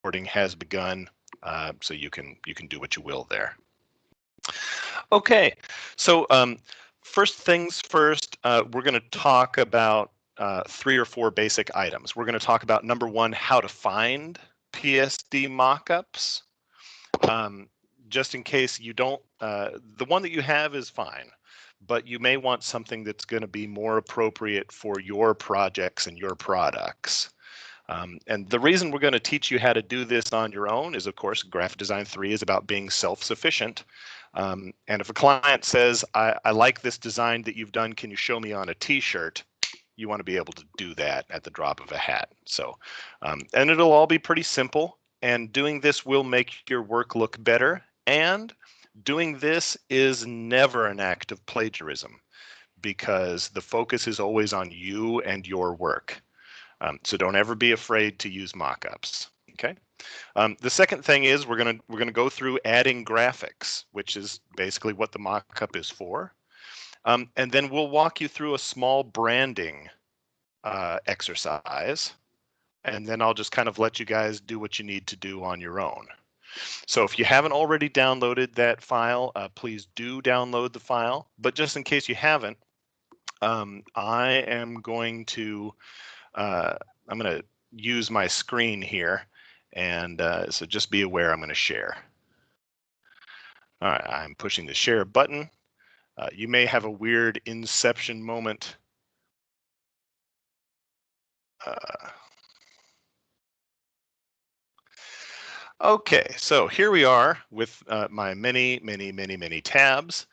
recording has begun, so you can do what you will there. Okay, so first things first, we're going to talk about 3 or 4 basic items. We're going to talk about number 1, how to find PSD mockups. Just in case you don't, the one that you have is fine, but you may want something that's going to be more appropriate for your projects and your products. And the reason we're going to teach you how to do this on your own is, of course, Graphic Design 3 is about being self-sufficient. And if a client says, I like this design that you've done, can you show me on a t-shirt? You want to be able to do that at the drop of a hat. So, and it'll all be pretty simple. And doing this will make your work look better. And doing this is never an act of plagiarism, because the focus is always on you and your work. So don't ever be afraid to use mockups. Okay. The second thing is we're gonna go through adding graphics, which is basically what the mockup is for. And then we'll walk you through a small branding exercise, and then I'll just kind of let you guys do what you need to do on your own. So if you haven't already downloaded that file, please do download the file. But just in case you haven't, I am going to I'm going to use my screen here, and so just be aware I'm going to share. All right, I'm pushing the share button. You may have a weird inception moment. Okay, so here we are with my many tabs.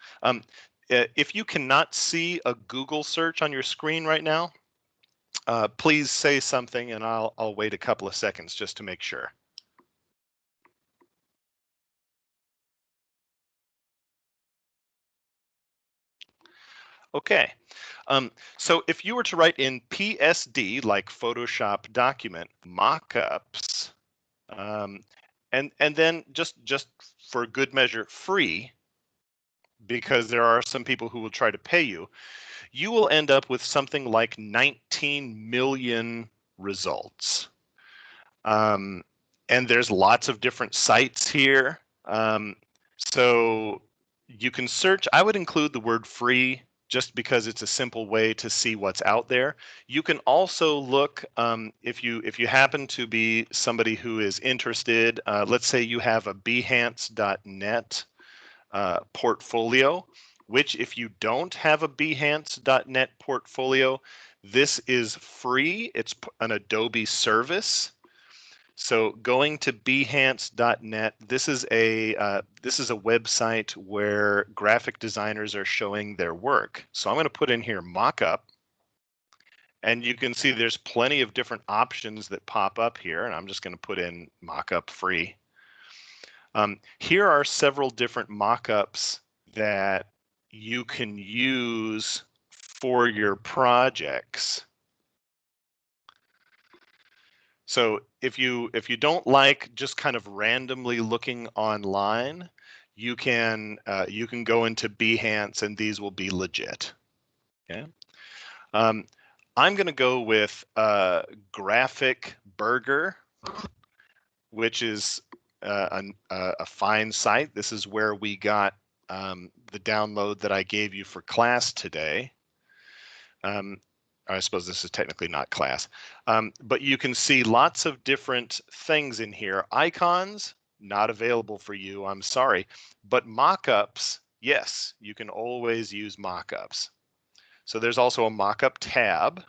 If you cannot see a Google search on your screen right now, please say something, and I'll wait a couple of seconds just to make sure. Okay, so if you were to write in PSD, like Photoshop document, mockups, and then just for good measure, free, because there are some people who will try to pay you, you will end up with something like 19 million results. And there's lots of different sites here. So you can search. I would include the word free just because it's a simple way to see what's out there. You can also look, if you happen to be somebody who is interested, let's say you have a Behance.net portfolio, which if you don't have a Behance.net portfolio, this is free. It's an Adobe service. So going to Behance.net, this is a website where graphic designers are showing their work. So I'm going to put in here mockup, and you can see there's plenty of different options that pop up here, and I'm just going to put in mockup free. Here are several different mockups that you can use for your projects. So if you don't like just kind of randomly looking online, you can go into Behance, and these will be legit. Okay. I'm going to go with Graphic Burger, which is a fine site. This is where we got the download that I gave you for class today. I suppose this is technically not class, but you can see lots of different things in here. Icons, not available for you, I'm sorry, but mockups, yes, you can always use mockups. So there's also a mockup tab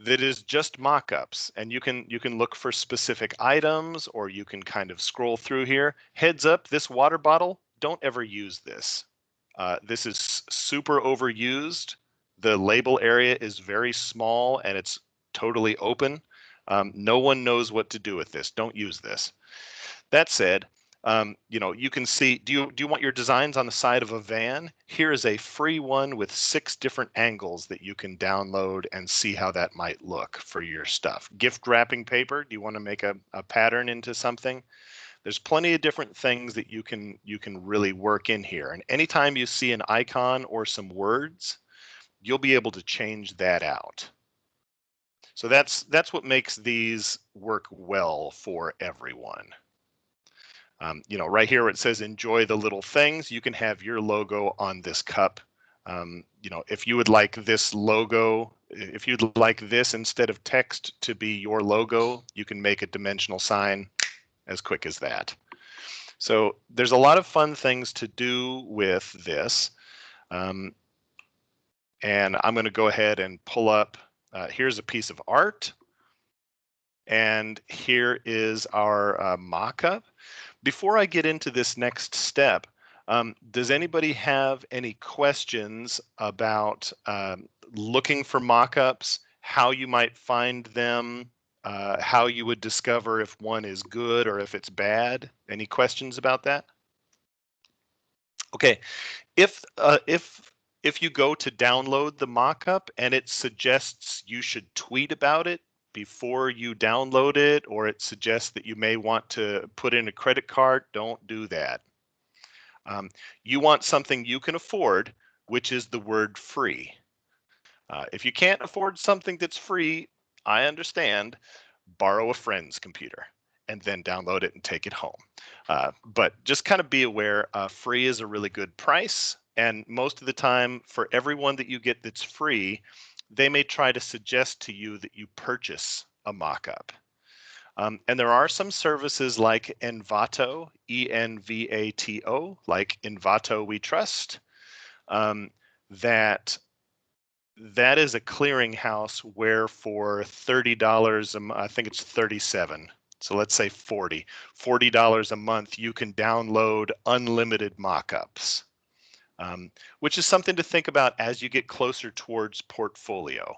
that is just mockups, and you can look for specific items, or you can kind of scroll through here. Heads up, this water bottle, don't ever use this. This is super overused. The label area is very small and it's totally open. No one knows what to do with this. Don't use this. That said, you can see, do you want your designs on the side of a van? Here is a free one with 6 different angles that you can download and see how that might look for your stuff. Gift wrapping paper, do you want to make a pattern into something? There's plenty of different things that you can really work in here. And anytime you see an icon or some words, you'll be able to change that out. So that's what makes these work well for everyone. You know, right here where it says enjoy the little things, you can have your logo on this cup. You know, if you would like this logo, if you'd like this instead of text to be your logo, you can make a dimensional sign as quick as that. So there's a lot of fun things to do with this. And I'm going to go ahead and pull up, here's a piece of art. And here is our mock-up. Before I get into this next step, does anybody have any questions about looking for mock-ups, how you might find them, how you would discover if one is good or if it's bad? Any questions about that? Okay, if you go to download the mockup and it suggests you should tweet about it before you download it, or it suggests that you may want to put in a credit card, don't do that. You want something you can afford, which is the word free. If you can't afford something that's free, I understand, borrow a friend's computer and then download it and take it home. But just kind of be aware, free is a really good price. And most of the time, for everyone that you get that's free, they may try to suggest to you that you purchase a mockup. And there are some services like Envato, E-N-V-A-T-O, like Envato We Trust, that is a clearinghouse where for $30, I think it's 37. So let's say $40 a month, you can download unlimited mockups, which is something to think about as you get closer towards portfolio.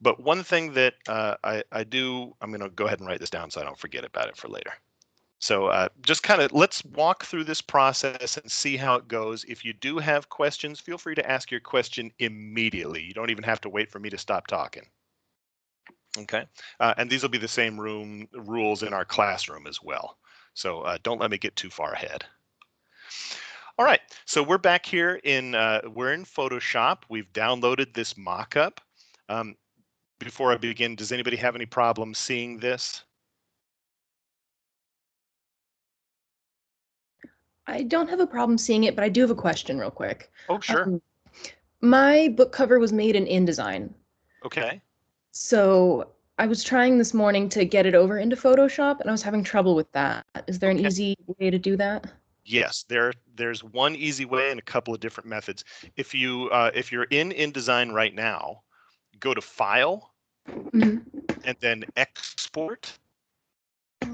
But one thing that I do, I'm going to go ahead and write this down so I don't forget about it for later. So just kind of let's walk through this process and see how it goes. If you do have questions, feel free to ask your question immediately. You don't even have to wait for me to stop talking. Okay, and these will be the same rules in our classroom as well. So don't let me get too far ahead. All right, so we're back here we're in Photoshop. We've downloaded this mockup. Before I begin, does anybody have any problem seeing this? I don't have a problem seeing it, but I do have a question real quick. Oh, sure. My book cover was made in InDesign. Okay. So I was trying this morning to get it over into Photoshop, and I was having trouble with that. Is there an Okay. easy way to do that? Yes, there's one easy way and a couple of different methods. If you're in InDesign right now, go to File Mhm. and then Export,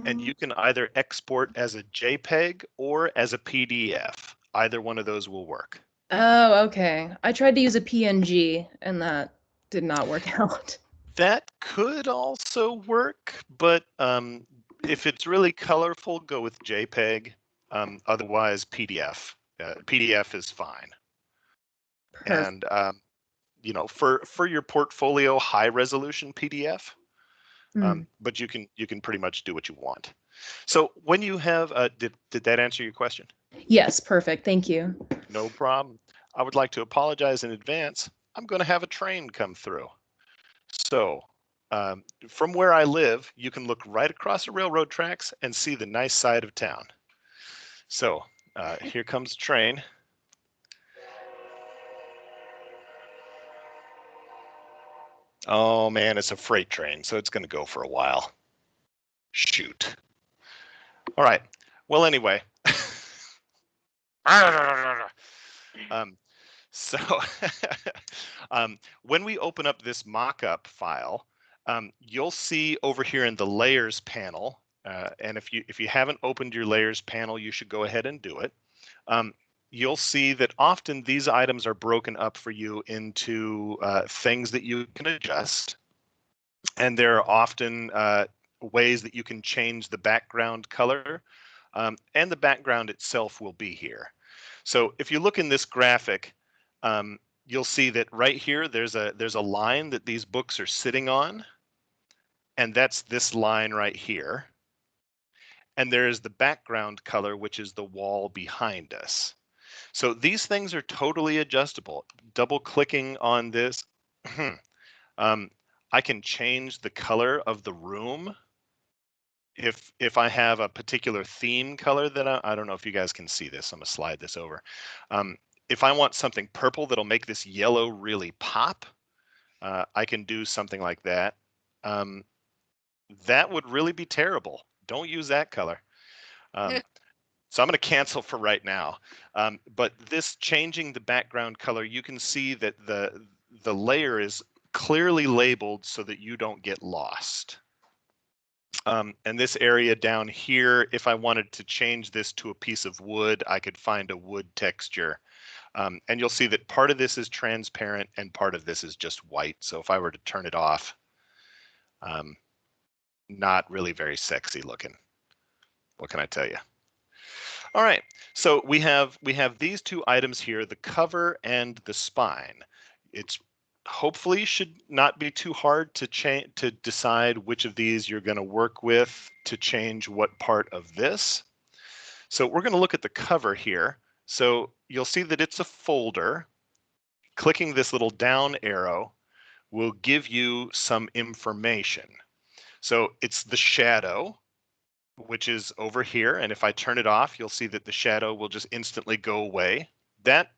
and you can either export as a JPEG or as a PDF. Either one of those will work. Oh, okay. I tried to use a PNG, and that did not work out. That could also work, but if it's really colorful, go with JPEG. Otherwise, PDF. PDF is fine. Perfect. And you know, for your portfolio, high resolution PDF. But you can pretty much do what you want. So when you have, did that answer your question? Yes, perfect. Thank you. No problem. I would like to apologize in advance. I'm going to have a train come through. So from where I live, you can look right across the railroad tracks and see the nice side of town. So here comes the train. Oh man, it's a freight train, so it's going to go for a while. Shoot. All right. Well, anyway. So when we open up this mockup file, you'll see over here in the layers panel, and if you haven't opened your layers panel, you should go ahead and do it. You'll see that often these items are broken up for you into things that you can adjust. And there are often ways that you can change the background color, and the background itself will be here. So if you look in this graphic, you'll see that right here there's a line that these books are sitting on, and that's this line right here. And there's the background color, which is the wall behind us. So these things are totally adjustable. Double clicking on this, I I can change the color of the room. If I have a particular theme color that I don't know if you guys can see this, I'm gonna slide this over. If I want something purple that'll make this yellow really pop, I can do something like that. That would really be terrible. Don't use that color. So I'm going to cancel for right now. But this changing the background color, you can see that the layer is clearly labeled so that you don't get lost. And this area down here, if I wanted to change this to a piece of wood, I could find a wood texture. And you'll see that part of this is transparent and part of this is just white. So if I were to turn it off, not really very sexy looking. What can I tell you? All right, so we have these two items here, the cover and the spine. It's hopefully should not be too hard to decide which of these you're going to work with to change what part of this. So we're going to look at the cover here. So you'll see that it's a folder. Clicking this little down arrow will give you some information. So it's the shadow, which is over here. And if I turn it off, you'll see that the shadow will just instantly go away. That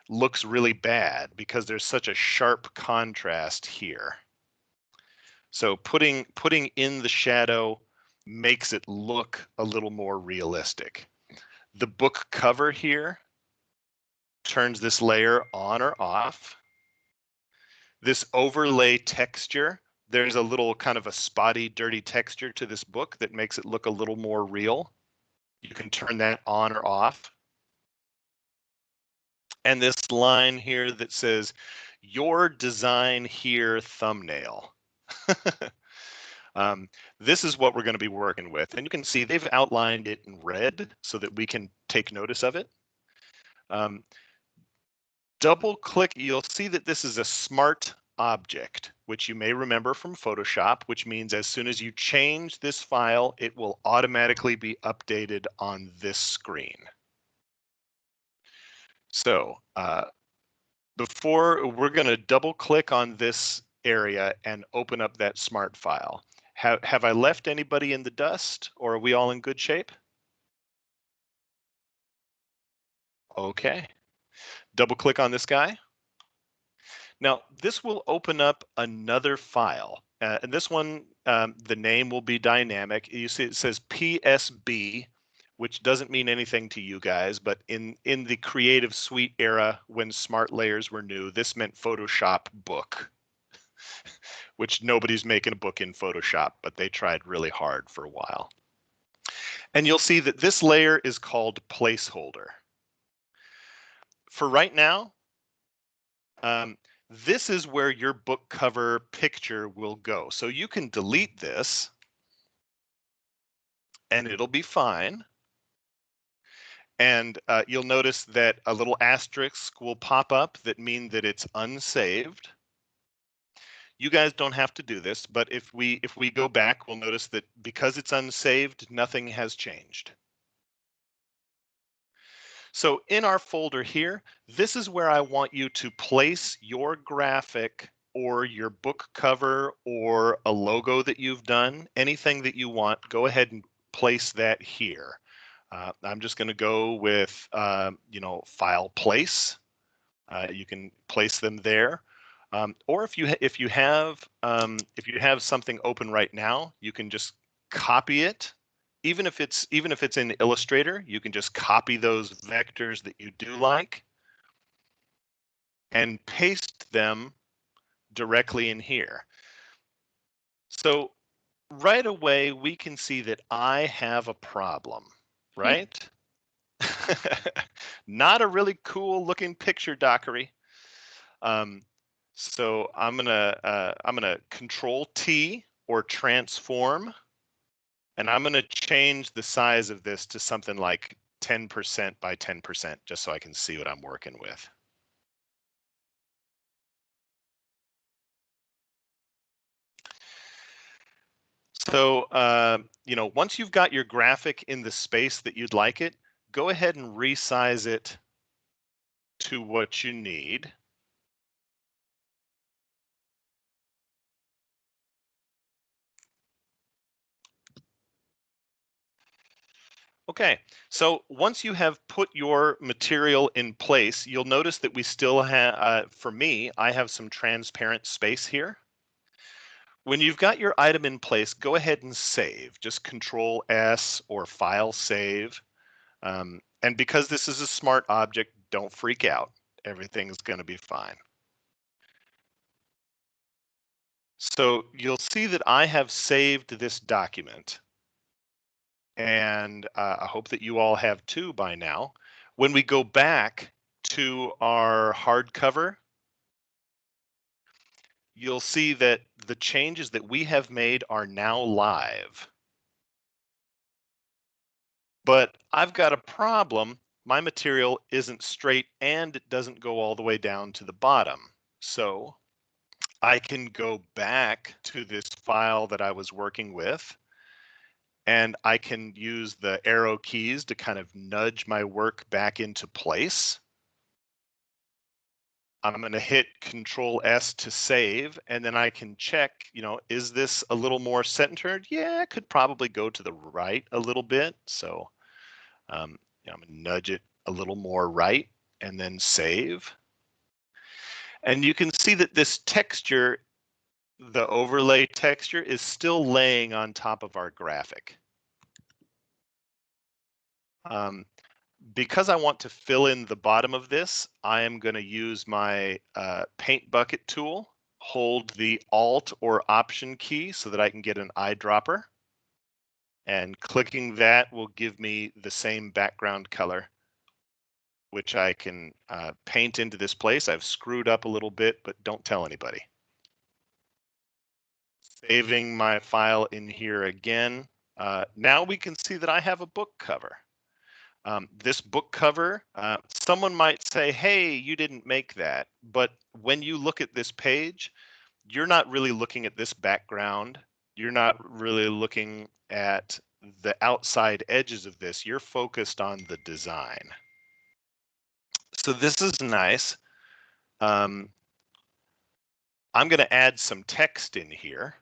looks really bad because there's such a sharp contrast here. So putting in the shadow makes it look a little more realistic. The book cover here turns this layer on or off. This overlay texture, there's a little kind of a spotty, dirty texture to this book that makes it look a little more real. You can turn that on or off. And this line here that says, your design here thumbnail. This is what we're going to be working with. And you can see they've outlined it in red so that we can take notice of it. Double click, you'll see that this is a smart object, which you may remember from Photoshop, which means as soon as you change this file, it will automatically be updated on this screen. So before we're going to double click on this area and open up that smart file. Have I left anybody in the dust, or are we all in good shape? Okay. Double click on this guy. Now, this will open up another file. And this one, the name will be dynamic. You see it says PSB, which doesn't mean anything to you guys, but in the Creative Suite era, when smart layers were new, this meant Photoshop book, which nobody's making a book in Photoshop, but they tried really hard for a while. And you'll see that this layer is called placeholder. For right now, this is where your book cover picture will go. So you can delete this and it'll be fine. And you'll notice that a little asterisk will pop up that mean that it's unsaved. You guys don't have to do this, but if we go back, we'll notice that because it's unsaved, nothing has changed. So in our folder here, this is where I want you to place your graphic or your book cover or a logo that you've done, anything that you want, go ahead and place that here. I'm just going to go with, file place. You can place them there. Or if you have something open right now, you can just copy it. Even if it's in Illustrator, you can just copy those vectors that you do like and paste them directly in here. So right away, we can see that I have a problem, right? Not a really cool looking picture, Dockery. So I'm gonna Control T or transform, and I'm gonna change the size of this to something like 10% by 10%, just so I can see what I'm working with. So once you've got your graphic in the space that you'd like it, go ahead and resize it to what you need. Okay, so once you have put your material in place, you'll notice that we still have, for me, I have some transparent space here. When you've got your item in place, go ahead and save. Just Control S or File Save. And because this is a smart object, don't freak out. Everything's going to be fine. So you'll see that I have saved this document. And I hope that you all have too by now. When we go back to our hardcover, you'll see that the changes that we have made are now live. But I've got a problem. My material isn't straight and it doesn't go all the way down to the bottom. So I can go back to this file that I was working with, and I can use the arrow keys to kind of nudge my work back into place. I'm going to hit Control S to save, and then I can check, is this a little more centered? Yeah, it could probably go to the right a little bit. So I'm going to nudge it a little more right and then save. And you can see that this texture, the overlay texture, is still laying on top of our graphic. Because I want to fill in the bottom of this, I am going to use my paint bucket tool, hold the Alt or Option key so that I can get an eyedropper. And clicking that will give me the same background color, which I can paint into this place. I've screwed up a little bit, but don't tell anybody. Saving my file in here again. Now we can see that I have a book cover. This book cover, someone might say, hey, you didn't make that. But when you look at this page, you're not really looking at this background. You're not really looking at the outside edges of this. You're focused on the design. So this is nice. I'm going to add some text in here.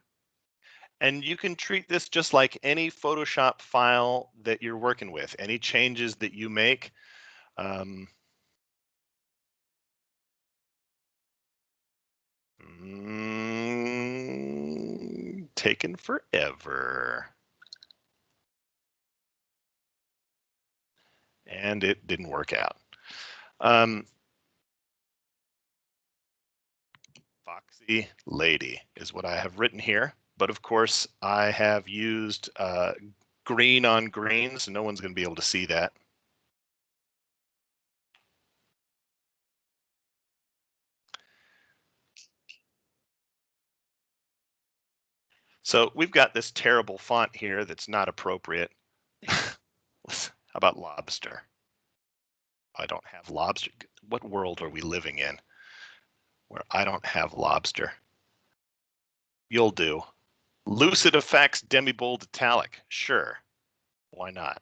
And you can treat this just like any Photoshop file that you're working with. Any changes that you make, taken forever. And it didn't work out. Foxy Lady is what I have written here. But of course, I have used green on green, so no one's going to be able to see that. So we've got this terrible font here that's not appropriate. How about lobster? I don't have lobster. What world are we living in where I don't have lobster? You'll do. Lucid Effects Demi-Bold Italic. Sure. Why not?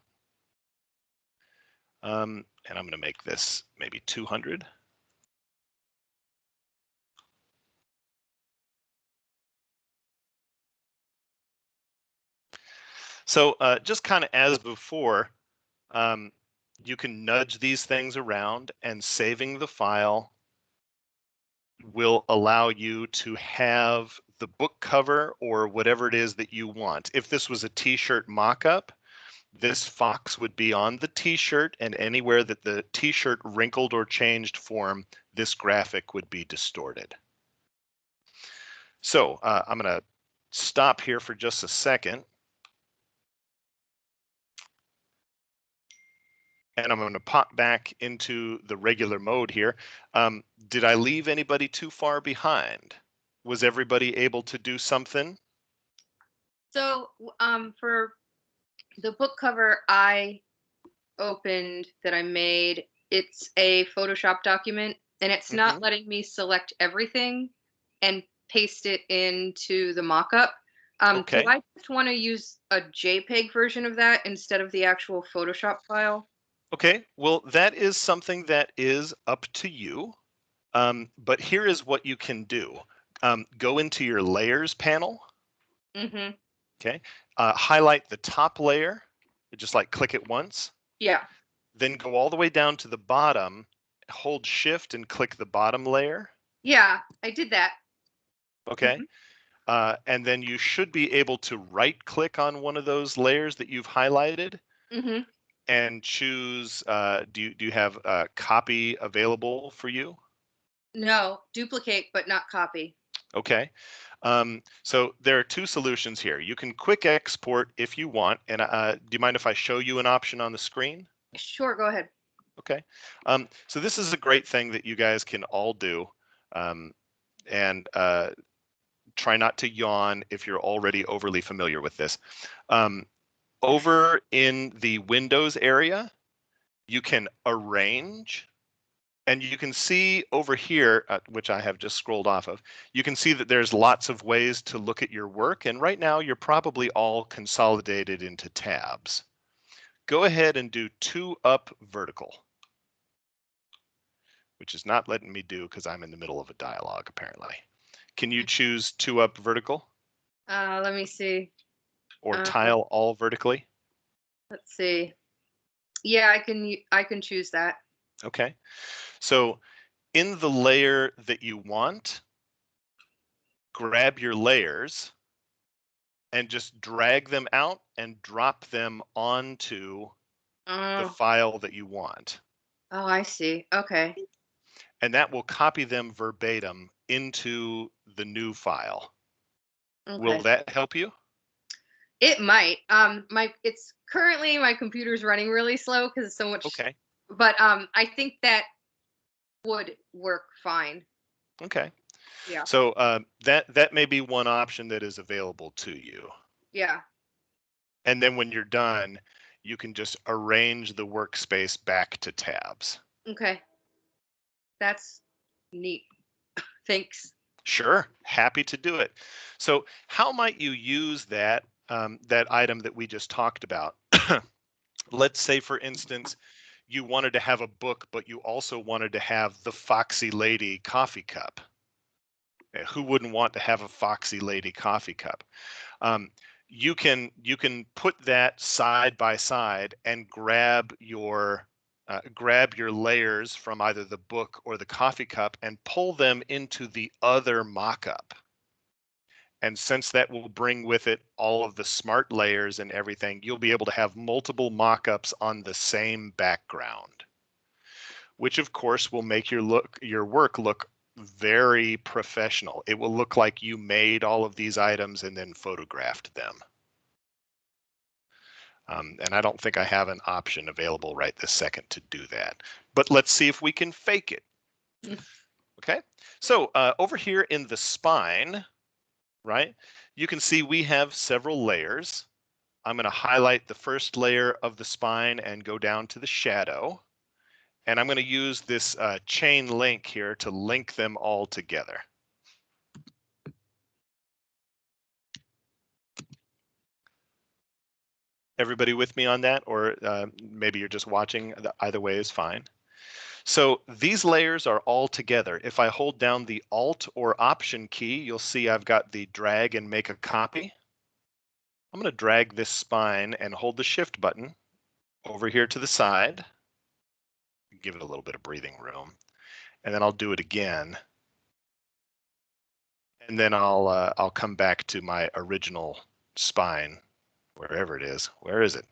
And I'm going to make this maybe 200. So just kind of as before, you can nudge these things around, and saving the file will allow you to have the book cover or whatever it is that you want. If this was a t-shirt mock-up, this fox would be on the t-shirt, and anywhere that the t-shirt wrinkled or changed form, this graphic would be distorted. So I'm going to stop here for just a second. And I'm going to pop back into the regular mode here. Did I leave anybody too far behind? Was everybody able to do something? So for the book cover I opened that I made, it's a Photoshop document, and it's not letting me select everything and paste it into the mockup. Okay. Do I just want to use a JPEG version of that instead of the actual Photoshop file? Okay, well, that is something that is up to you. But here is what you can do. Go into your layers panel. Okay. Highlight the top layer just like click it once, Yeah. then go all the way down to the bottom, hold shift and click the bottom layer. Yeah, I did that. Okay. And then you should be able to right click on one of those layers that you've highlighted Mm-hmm. and choose, do you have a copy available for you? No, duplicate, but not copy. Okay. So there are two solutions here. You can quick export if you want. And do you mind if I show you an option on the screen? Sure, go ahead. Okay. So this is a great thing that you guys can all do. And try not to yawn if you're already overly familiar with this. Over in the Windows area, you can arrange, and you can see over here, which I have just scrolled off of, you can see that there's lots of ways to look at your work. And right now you're probably all consolidated into tabs. Go ahead and do 2 up vertical, which is not letting me do because I'm in the middle of a dialogue apparently. Can you choose 2 up vertical? Let me see. Or tile all vertically? Let's see. Yeah, I can choose that. Okay. So in the layer that you want, grab your layers and just drag them out and drop them onto the file that you want. Oh, I see. Okay. And that will copy them verbatim into the new file. Okay. Will that help you? It might. It's currently my computer's running really slow because it's so much. Okay. But I think that would work fine. Okay. Yeah. So that may be one option that is available to you. Yeah. And then when you're done, you can just arrange the workspace back to tabs. Okay. That's neat. Thanks. Sure, happy to do it. So how might you use that, that item that we just talked about? Let's say, for instance, you wanted to have a book, but you also wanted to have the Foxy Lady coffee cup. Who wouldn't want to have a Foxy Lady coffee cup? You can put that side by side and grab your layers from either the book or the coffee cup and pull them into the other mock-up. And since that will bring with it all of the smart layers and everything, you'll be able to have multiple mock-ups on the same background, which of course will make your work look very professional. It will look like you made all of these items and then photographed them. And I don't think I have an option available right this second to do that. But let's see if we can fake it. Okay, so over here in the spine, right, you can see we have several layers. I'm going to highlight the first layer of the spine and go down to the shadow. And I'm going to use this chain link here to link them all together. Everybody with me on that? Or maybe you're just watching, either way is fine. So these layers are all together. If I hold down the Alt or Option key, you'll see I've got the drag and make a copy. I'm going to drag this spine and hold the Shift button over here to the side. Give it a little bit of breathing room. And then I'll do it again. And then I'll come back to my original spine, wherever it is. Where is it?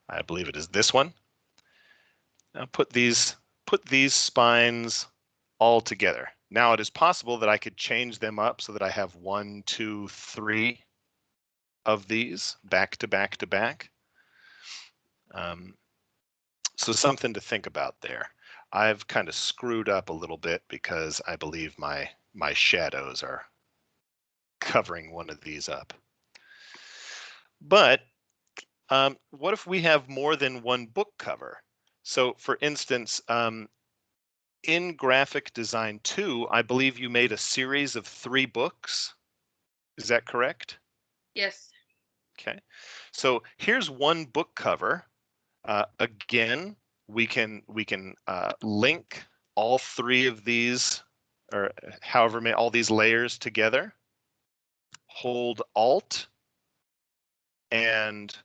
I believe it is this one. Now put these spines all together. Now it is possible that I could change them up so that I have 1, 2, 3 of these back to back to back. So something to think about there. I've kind of screwed up a little bit because I believe my shadows are covering one of these up. But what if we have more than one book cover? So for instance, in Graphic Design 2, I believe you made a series of 3 books. Is that correct? Yes. Okay. So here's one book cover. Again, we can link all 3 of these, or however many, all these layers together. Hold Alt and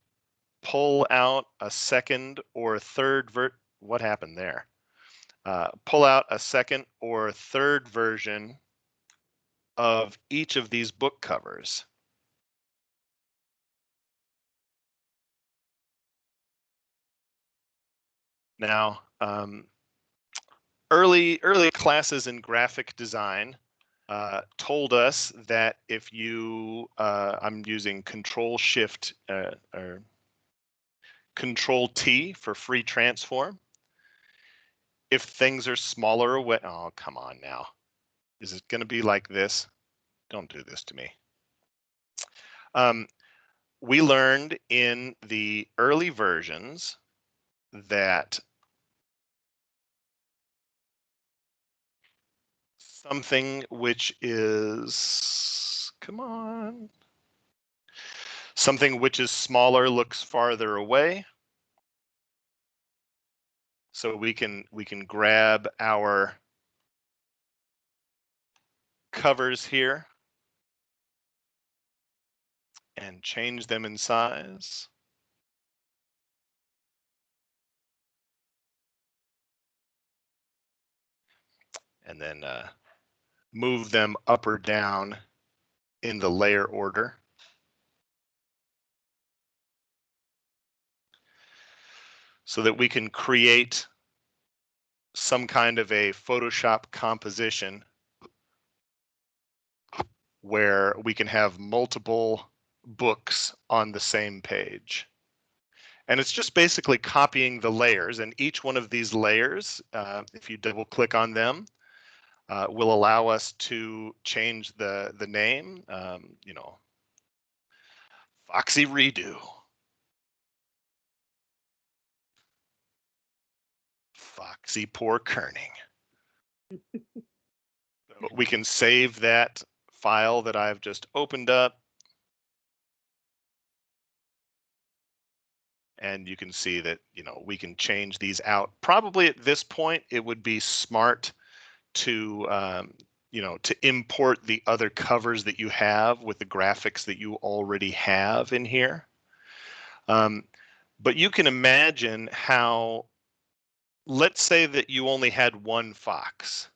pull out a second or third what happened there? Pull out a second or third version of each of these book covers. Now, early classes in graphic design told us that if you, I'm using Control Shift or Control T for free transform. If things are smaller away, oh, come on now. Is it going to be like this? Don't do this to me. We learned in the early versions that something which is, come on, something which is smaller looks farther away. So we can grab our covers here and change them in size. And then move them up or down in the layer order. So that we can create some kind of a Photoshop composition where we can have multiple books on the same page. And it's just basically copying the layers, and each one of these layers, if you double click on them, will allow us to change the name, you know, Foxy Redo, Foxy Poor Kerning. So we can save that file that I've just opened up. And you can see that, you know, we can change these out. Probably at this point, it would be smart to, you know, to import the other covers that you have with the graphics that you already have in here. But you can imagine how, let's say that you only had one fox.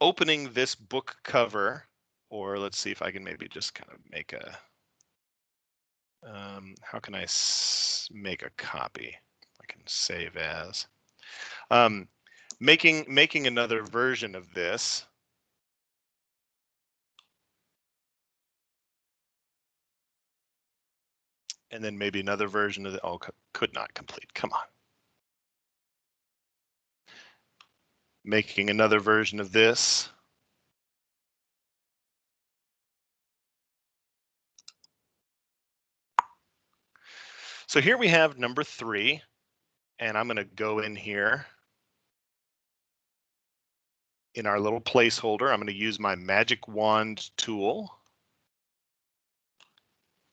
Opening this book cover, or let's see if I can maybe just kind of make a, how can I make a copy? I can save as. Making another version of this. And then maybe another version of the, oh, could not complete, come on. Making another version of this. So here we have number 3, and I'm going to go in here in our little placeholder. I'm going to use my magic wand tool.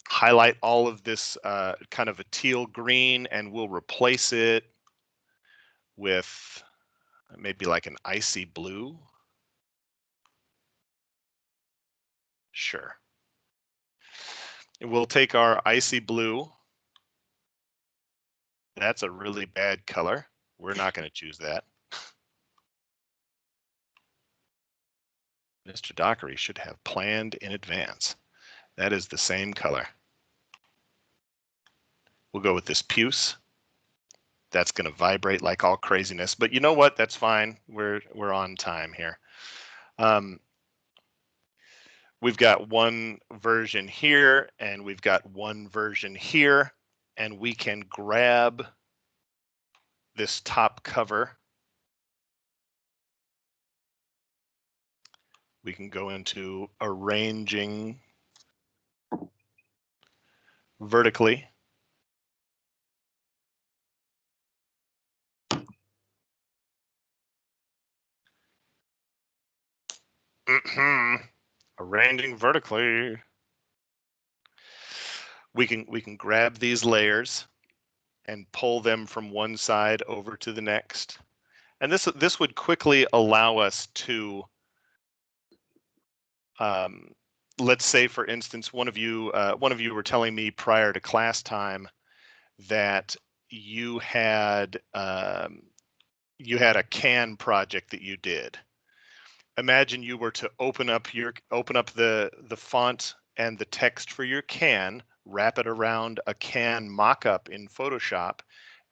Highlight all of this kind of a teal green, and we'll replace it with maybe like an icy blue. Sure. And we'll take our icy blue. That's a really bad color. We're not going to choose that. Mr. Dockery should have planned in advance. That is the same color. We'll go with this puce. That's going to vibrate like all craziness, but you know what? That's fine. We're on time here. We've got one version here, and we've got one version here, and we can grab this top cover. We can go into arranging vertically. Arranging vertically. We can grab these layers and pull them from one side over to the next. And this would quickly allow us to let's say, for instance, one of you were telling me prior to class time that you had a can project that you did. Imagine you were to open up the font and the text for your can, wrap it around a can mock-up in Photoshop,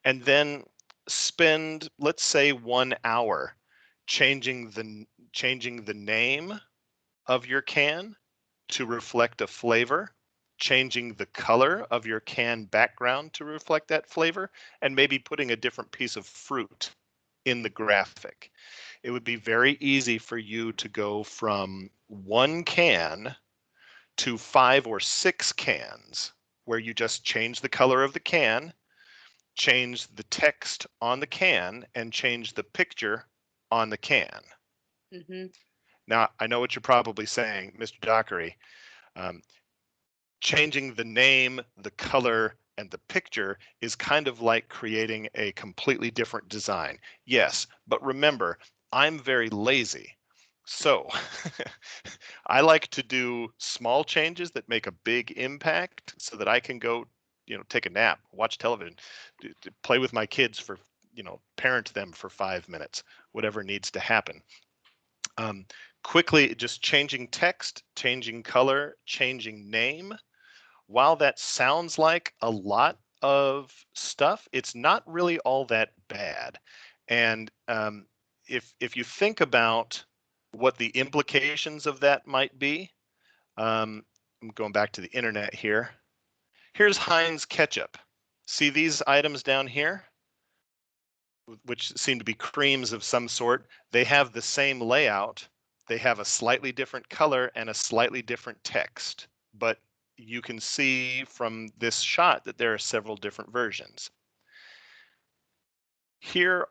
and then spend, let's say, 1 hour changing the name of your can to reflect a flavor, changing the color of your can background to reflect that flavor, and maybe putting a different piece of fruit in the graphic. It would be very easy for you to go from 1 can to 5 or 6 cans, where you just change the color of the can, change the text on the can, and change the picture on the can. Mm-hmm. Now, I know what you're probably saying, Mr. Dockery. Changing the name, the color, and the picture is kind of like creating a completely different design. Yes, but remember, I'm very lazy. So I like to do small changes that make a big impact so that I can go, take a nap, watch television, play with my kids for, parent them for 5 minutes, whatever needs to happen. Quickly, just changing text, changing color, changing name. While that sounds like a lot of stuff, it's not really all that bad. And if you think about what the implications of that might be, I'm going back to the internet here. Here's Heinz ketchup. See these items down here, which seem to be creams of some sort? They have the same layout. They have a slightly different color and a slightly different text, but you can see from this shot that there are several different versions. Here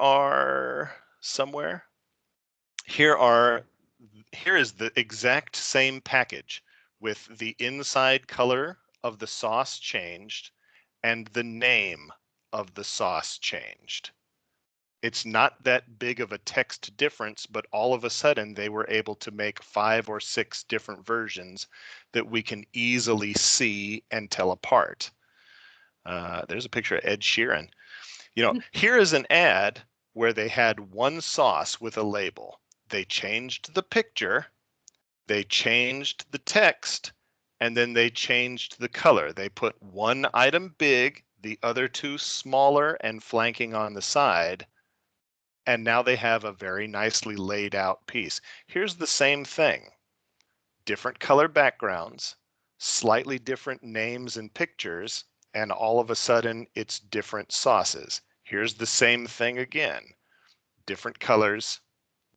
is the exact same package with the inside color of the sauce changed and the name of the sauce changed. It's not that big of a text difference, but all of a sudden they were able to make 5 or 6 different versions that we can easily see and tell apart. There's a picture of Ed Sheeran. Here is an ad where they had one sauce with a label. They changed the picture, they changed the text, and then they changed the color. They put one item big, the other 2 smaller and flanking on the side. And now they have a very nicely laid out piece. Here's the same thing. Different color backgrounds, slightly different names and pictures, and all of a sudden it's different sauces. Here's the same thing again. Different colors,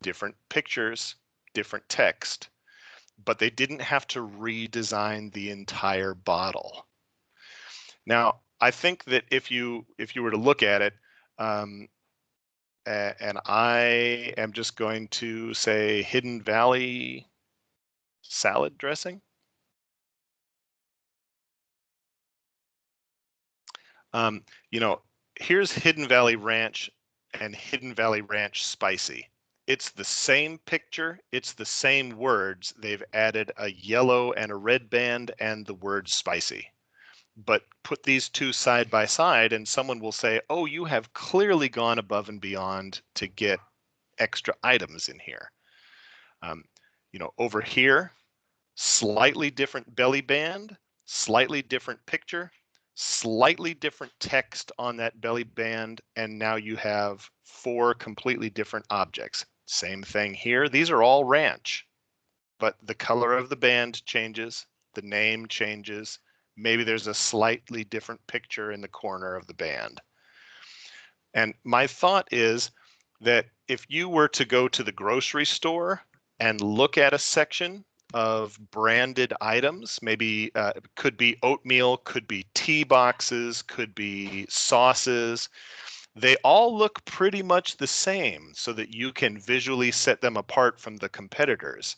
different pictures, different text, but they didn't have to redesign the entire bottle. Now, I think that if you were to look at it, and I am just going to say Hidden Valley salad dressing. Here's Hidden Valley Ranch and Hidden Valley Ranch Spicy. It's the same picture, it's the same words. They've added a yellow and a red band and the word spicy. But put these 2 side by side and someone will say, oh, you have clearly gone above and beyond to get extra items in here. Over here, slightly different belly band, slightly different picture, slightly different text on that belly band, and now you have 4 completely different objects. Same thing here. These are all ranch, but the color of the band changes, the name changes, maybe there's a slightly different picture in the corner of the band. And my thought is that if you were to go to the grocery store and look at a section of branded items, maybe could be oatmeal, could be tea boxes, could be sauces, they all look pretty much the same so that you can visually set them apart from the competitors,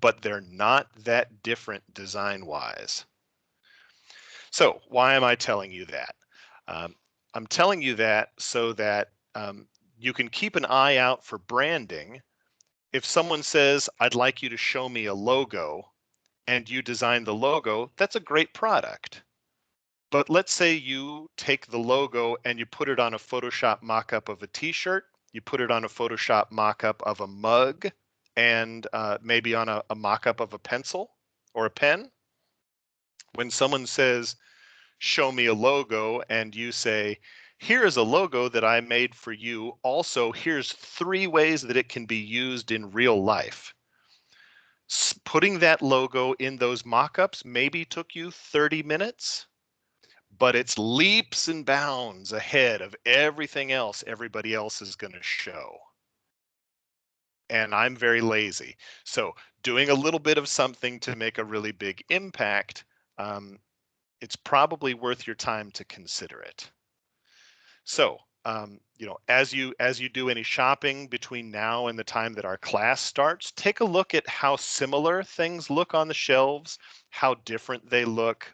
but they're not that different design-wise. So why am I telling you that? I'm telling you that so that you can keep an eye out for branding. If someone says, I'd like you to show me a logo, and you design the logo, that's a great product. But let's say you take the logo and you put it on a Photoshop mock-up of a t-shirt, you put it on a Photoshop mock-up of a mug, and maybe on a mock-up of a pencil or a pen. When someone says, show me a logo, and you say, here is a logo that I made for you. Also, here's 3 ways that it can be used in real life. Putting that logo in those mock-ups maybe took you 30 minutes, but it's leaps and bounds ahead of everything else everybody else is going to show. And I'm very lazy. So doing a little bit of something to make a really big impact, it's probably worth your time to consider it. So, as you do any shopping between now and the time that our class starts, take a look at how similar things look on the shelves, how different they look,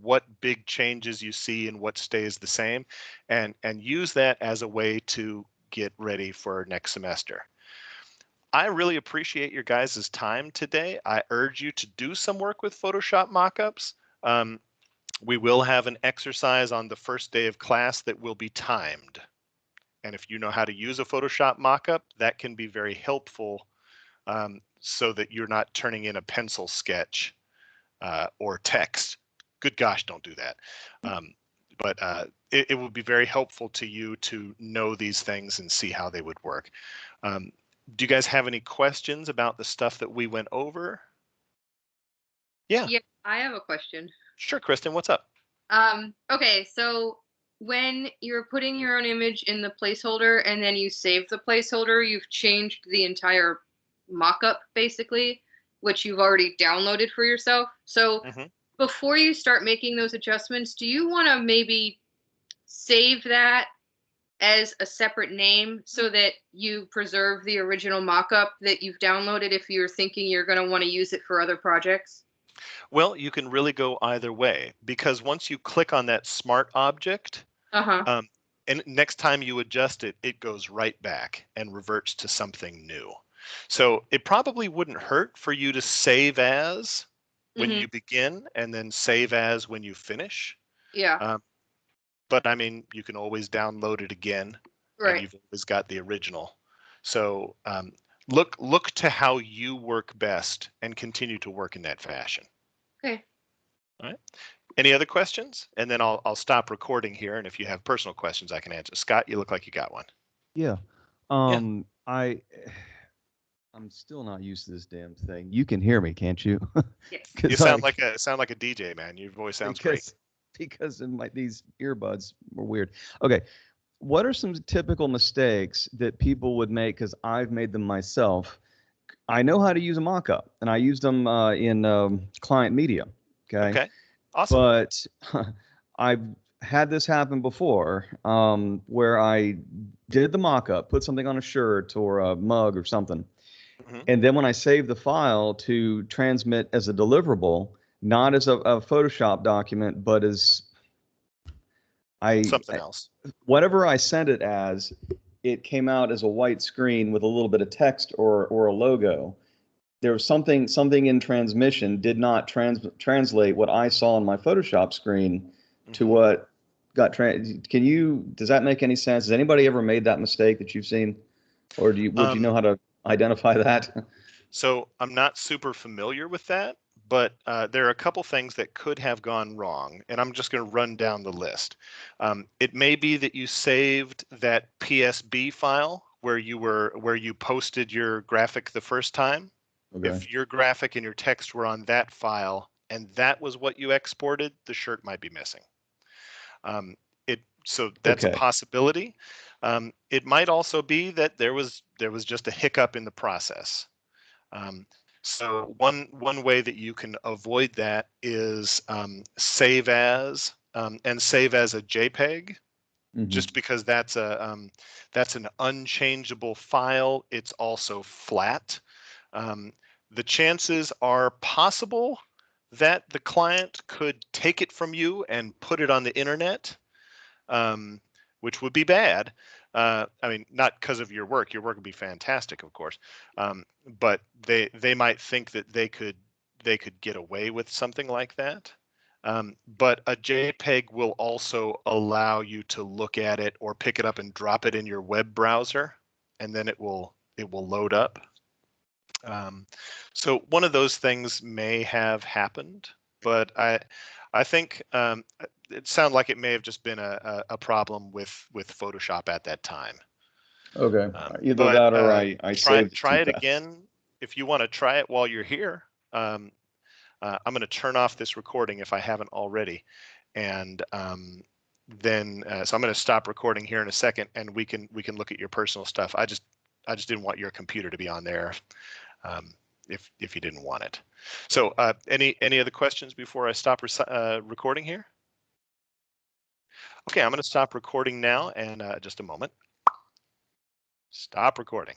what big changes you see and what stays the same, and use that as a way to get ready for next semester. I really appreciate your guys' time today. I urge you to do some work with Photoshop mockups. We will have an exercise on the first day of class that will be timed. And if you know how to use a Photoshop mockup, that can be very helpful, so that you're not turning in a pencil sketch or text. Good gosh, don't do that. But it would be very helpful to you to know these things and see how they would work. Do you guys have any questions about the stuff that we went over? Yeah. Yeah, I have a question. Sure, Kristen, what's up? Okay, so when you're putting your own image in the placeholder and then you save the placeholder, you've changed the entire mock-up basically, which you've already downloaded for yourself. So before you start making those adjustments, do you want to maybe save that as a separate name so that you preserve the original mock-up that you've downloaded if you're thinking you're going to want to use it for other projects? Well, you can really go either way, because once you click on that smart object, and next time you adjust it, it goes right back and reverts to something new. So it probably wouldn't hurt for you to save as when you begin and then save as when you finish. Yeah. But I mean, you can always download it again, and Right. you've always got the original. So look to how you work best and continue to work in that fashion. Okay. All right. Any other questions? And then I'll stop recording here. And if you have personal questions, I can answer. Scott, you look like you got one. Yeah. Yeah. I'm still not used to this damn thing. You can hear me, can't you? Yes. You sound like a DJ, man. Your voice sounds great. Because these earbuds were weird. Okay. What are some typical mistakes that people would make? Because I've made them myself. I know how to use a mock-up, and I use them in client media. Okay. Awesome. But I've had this happen before, where I did the mock-up, put something on a shirt or a mug or something, and then when I saved the file to transmit as a deliverable, not as a Photoshop document, but as something else. Whatever I sent it as, it came out as a white screen with a little bit of text or a logo. There was something in transmission did not translate what I saw on my Photoshop screen to what got does that make any sense? Has anybody ever made that mistake that you've seen? Or would you know how to identify that? So I'm not super familiar with that, but there are a couple things that could have gone wrong, and I'm just going to run down the list. It may be that you saved that PSD file where you posted your graphic the first time. Okay. If your graphic and your text were on that file and that was what you exported, the shirt might be missing. So that's a possibility. It might also be that there was just a hiccup in the process. So one way that you can avoid that is save as and save as a JPEG, just because that's an unchangeable file. It's also flat. The chances are possible that the client could take it from you and put it on the internet, which would be bad. I mean, not because of your work. Your work would be fantastic, of course. But they might think that they could get away with something like that. But a JPEG will also allow you to look at it or pick it up and drop it in your web browser, and then it will load up. So one of those things may have happened, but I think it sounded like it may have just been a problem with Photoshop at that time. Okay, either But, that or I saved try too it fast. again if you want to try it while you're here. I'm going to turn off this recording if I haven't already, and then so I'm going to stop recording here in a second, and we can look at your personal stuff. I just didn't want your computer to be on there if you didn't want it. So any other questions before I stop recording here? Okay, I'm going to stop recording now, and just a moment. Stop recording.